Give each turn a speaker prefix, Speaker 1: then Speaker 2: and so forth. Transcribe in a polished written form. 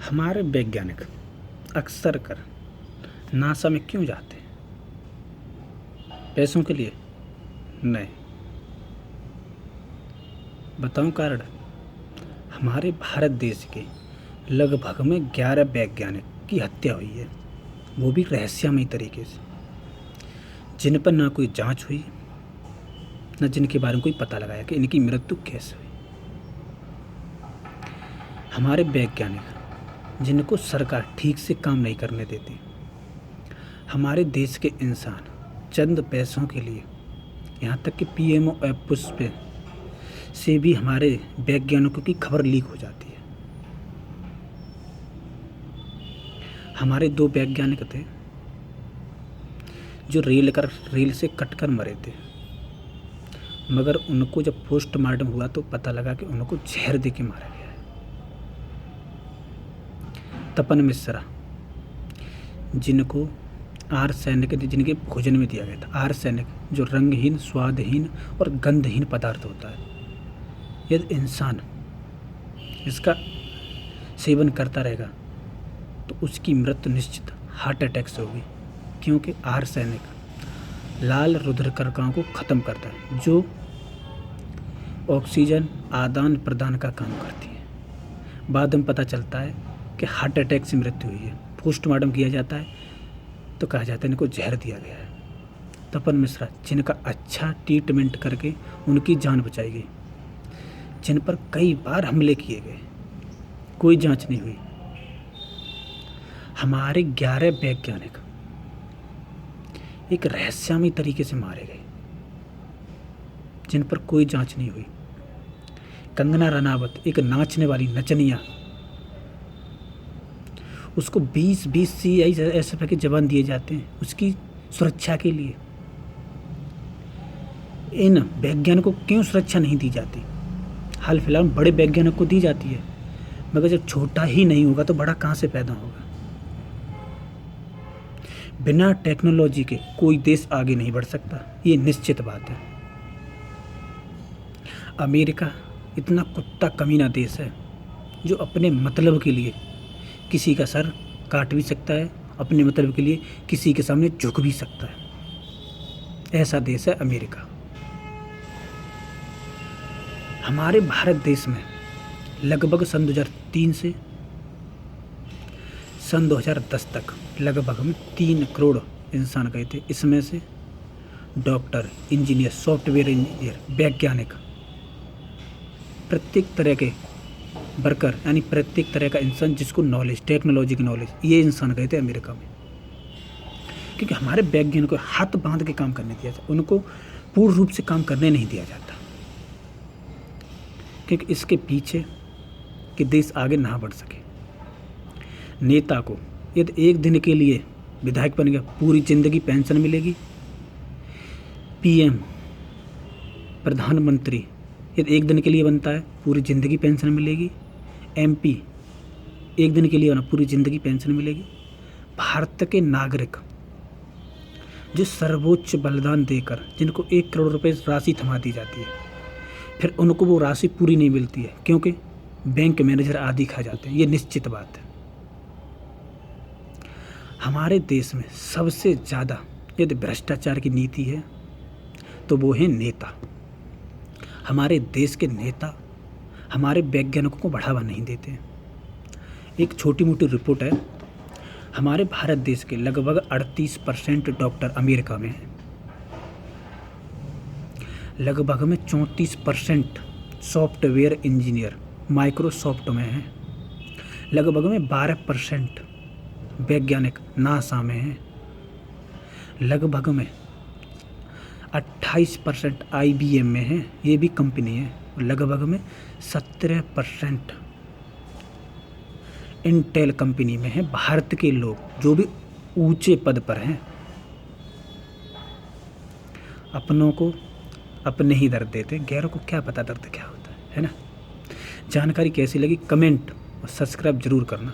Speaker 1: हमारे वैज्ञानिक अक्सर कर नासा में क्यों जाते हैं? पैसों के लिए? नहीं। बताऊं कारण? हमारे भारत देश के लगभग में 11 वैज्ञानिक की हत्या हुई है, वो भी रहस्यमयी तरीके से, जिन पर ना कोई जांच हुई, न जिनके बारे में कोई पता लगाया कि इनकी मृत्यु कैसे हुई। हमारे वैज्ञानिक जिनको सरकार ठीक से काम नहीं करने देती, हमारे देश के इंसान चंद पैसों के लिए, यहाँ तक कि पीएमओ ऐप पुष्प से भी हमारे वैज्ञानिकों की खबर लीक हो जाती है। हमारे 2 वैज्ञानिक थे जो रेल से कटकर मरे थे, मगर उनको जब पोस्टमार्टम हुआ तो पता लगा कि उनको जहर दे के मारा गया है। तपन मिश्रा, जिनको आर्सेनिक जिनके भोजन में दिया गया था, आर्सेनिक जो रंगहीन, स्वादहीन और गंधहीन पदार्थ होता है, यदि इंसान इसका सेवन करता रहेगा तो उसकी मृत्यु निश्चित हार्ट अटैक से होगी, क्योंकि आर्सेनिक लाल रुधिरकणिकाओं को ख़त्म करता है जो ऑक्सीजन आदान प्रदान का काम करती है। बाद में पता चलता है कि हार्ट अटैक से मृत्यु हुई है। पोस्टमार्टम किया जाता है तो कहा जाता है इनको जहर दिया गया है। तपन मिश्रा, जिनका अच्छा ट्रीटमेंट करके उनकी जान बचाई गई, जिन पर कई बार हमले किए गए, कोई जांच नहीं हुई। हमारे 11 वैज्ञानिक एक रहस्यमयी तरीके से मारे गए, जिन पर कोई जांच नहीं हुई। कंगना रनावत, एक नाचने वाली नचनिया, उसको 20 CISF के जवान दिए जाते हैं उसकी सुरक्षा के लिए। इन वैज्ञानिकों को क्यों सुरक्षा नहीं दी जाती? हाल फिलहाल बड़े वैज्ञानिक को दी जाती है, मगर जब छोटा ही नहीं होगा तो बड़ा कहाँ से पैदा होगा? बिना टेक्नोलॉजी के कोई देश आगे नहीं बढ़ सकता, ये निश्चित बात है। अमेरिका इतना कुत्ता कमीना देश है जो अपने मतलब के लिए किसी का सर काट भी सकता है, अपने मतलब के लिए किसी के सामने झुक भी सकता है। ऐसा देश है अमेरिका। हमारे भारत देश में लगभग सन 2003 से सन 2010 तक लगभग में 3 करोड़ इंसान गए थे। इसमें से डॉक्टर, इंजीनियर, सॉफ्टवेयर इंजीनियर, वैज्ञानिक, प्रत्येक तरह के वर्कर, यानी प्रत्येक तरह का इंसान जिसको नॉलेज, टेक्नोलॉजी की नॉलेज, ये इंसान गए थे अमेरिका में। क्योंकि हमारे वैज्ञानिकों को हाथ बांध के काम करने दिया जाता, उनको पूर्ण रूप से काम करने नहीं दिया जाता, क्योंकि इसके पीछे कि देश आगे ना बढ़ सके। नेता को यदि एक दिन के लिए विधायक बन गया, पूरी जिंदगी पेंशन मिलेगी। पीएम, प्रधानमंत्री यदि एक दिन के लिए बनता है, पूरी ज़िंदगी पेंशन मिलेगी। एमपी एक दिन के लिए बना, पूरी ज़िंदगी पेंशन मिलेगी। भारत के नागरिक जो सर्वोच्च बलिदान देकर, जिनको 1 करोड़ रुपए राशि थमा दी जाती है, फिर उनको वो राशि पूरी नहीं मिलती है, क्योंकि बैंक मैनेजर आदि खा जाते हैं। ये निश्चित बात है। हमारे देश में सबसे ज़्यादा यदि भ्रष्टाचार की नीति है तो वो है नेता। हमारे देश के नेता हमारे वैज्ञानिकों को बढ़ावा नहीं देते। एक छोटी मोटी रिपोर्ट है, हमारे भारत देश के लगभग 38% डॉक्टर अमेरिका में हैं, लगभग में 34% सॉफ्टवेयर इंजीनियर माइक्रोसॉफ्ट में हैं, लगभग में 12% वैज्ञानिक नासा में हैं, लगभग में 28% IBM में है, ये भी कंपनी है, और लगभग में 17% इंटेल कंपनी में है। भारत के लोग जो भी ऊंचे पद पर हैं, अपनों को अपने ही दर्द देते, गैरों को क्या पता दर्द क्या होता है ना? जानकारी कैसी लगी कमेंट और सब्सक्राइब जरूर करना।